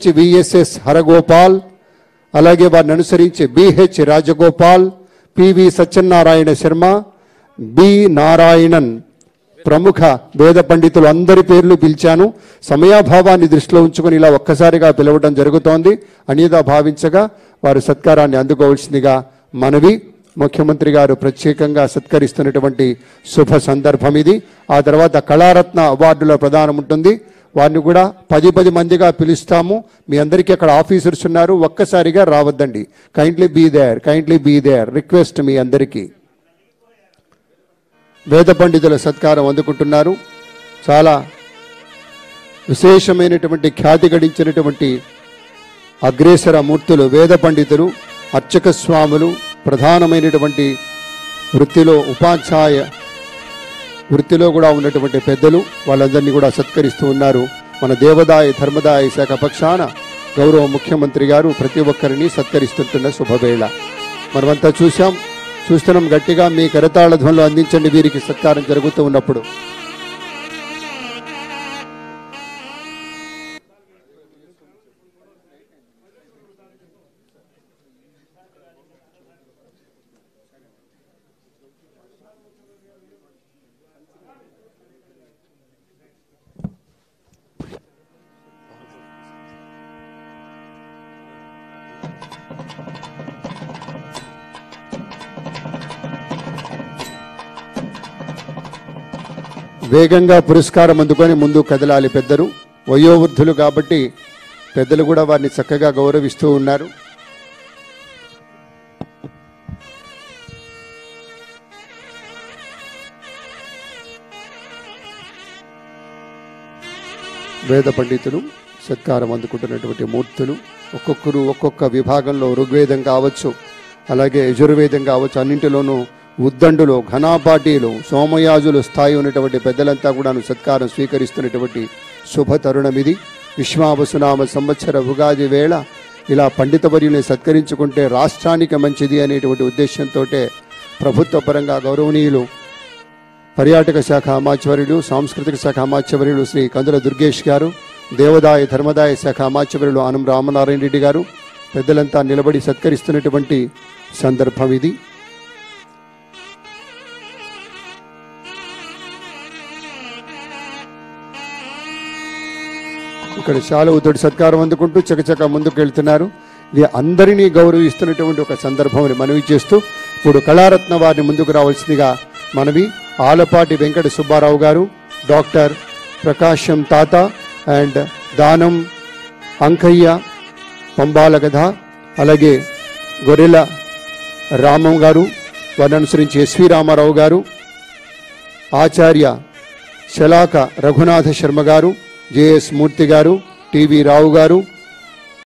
VSS Haragopal, అలాగే వారిని అనుసరించి BH Rajagopal, PV Satyanarayana Sharma, B Narayanan ప్రముఖ వేద పండితులు అందరి పేర్లు పిలిచాను. సమయాభావాన్ని దృష్టిలో ఉంచుకొని ఇలా ఒక్కసారిగా పిలవడం జరుగుతోంది. అన్యదా భావించగా వారు సత్కారాన్ని అందుకోవాల్సిందిగా మనవి. ముఖ్యమంత్రి గారు ప్రత్యేకంగా సత్కరిస్తున్నటువంటి శుభ సందర్భం ఇది. ఆ తర్వాత కళారత్న అవార్డుల ప్రదానం ఉంటుంది. వారిని కూడా 10 మందిగా పిలుస్తాము. మీ అందరికీ అక్కడ ఆఫీసర్స్ ఉన్నారు, ఒక్కసారిగా రావద్దండి. కైండ్లీ బీ దేర్ రిక్వెస్ట్ మీ అందరికీ. వేద పండితుల సత్కారం అందుకుంటున్నారు. చాలా విశేషమైనటువంటి ఖ్యాతి గడించినటువంటి అగ్రేసర మూర్తులు వేద పండితులు, అర్చక స్వాములు, ప్రధానమైనటువంటి వృత్తిలో ఉపాధ్యాయ వృత్తిలో కూడా ఉన్నటువంటి పెద్దలు, వాళ్ళందరినీ కూడా సత్కరిస్తూ ఉన్నారు. మన దేవాదాయ ధర్మదాయ శాఖ పక్షాన గౌరవ ముఖ్యమంత్రి గారు ప్రతి ఒక్కరిని సత్కరిస్తుంటున్న శుభవేళ మనమంతా చూస్తున్నాం. గట్టిగా మీ కరతాళ ధ్వనులు అందించండి వీరికి సత్కారం జరుగుతూ ఉన్నప్పుడు. వేగంగా పురస్కారం అందుకొని ముందు కదలాలి పెద్దలు. వయోవృద్ధులు కాబట్టి పెద్దలు కూడా వారిని చక్కగా గౌరవిస్తూ ఉన్నారు. వేద పండితులు సత్కారం అందుకుంటున్నటువంటి మూర్తులు ఒక్కొక్కరు ఒక్కొక్క విభాగంలో ఋగ్వేదం కావచ్చు, అలాగే యజుర్వేదం కావచ్చు, అన్నింటిలోనూ ఉద్దండులు, ఘనాపాటీలు, సోమయాజులు స్థాయి ఉన్నటువంటి పెద్దలంతా కూడా సత్కారం స్వీకరిస్తున్నటువంటి శుభ తరుణం ఇది. విశ్వావసునామ సంవత్సర ఉగాది వేళ ఇలా పండితవర్యుని సత్కరించుకుంటే రాష్ట్రానికి మంచిది అనేటువంటి ఉద్దేశంతో ప్రభుత్వ పరంగా గౌరవనీయులు పర్యాటక శాఖ అమాత్యవర్యులు, సాంస్కృతిక శాఖ అమాత్యవర్యులు శ్రీ కందుల దుర్గేష్ గారు, దేవాదాయ ధర్మదాయ శాఖ అమాత్యవర్యులు ఆనం రామనారాయణ రెడ్డి గారు పెద్దలంతా నిలబడి సత్కరిస్తున్నటువంటి సందర్భం ఇది. ఇక్కడ శాలువతోటి సత్కారం అందుకుంటూ చకచక ముందుకు వెళ్తున్నారు. ఇది అందరినీ గౌరవిస్తున్నటువంటి ఒక సందర్భం మనవి చేస్తూ ఇప్పుడు కళారత్న వారిని ముందుకు రావాల్సిందిగా మనవి. ఆలపాటి వెంకట సుబ్బారావు గారు, డాక్టర్ ప్రకాశం తాత అండ్ దానం అంకయ్య పంబాలగధ, అలాగే గొర్రెల రామం గారు, వారిని అనుసరించి ఎస్వి రామారావు గారు, ఆచార్య శలాక రఘునాథ శర్మ గారు, జేఎస్ మూర్తి గారు, టివి రావు గారు,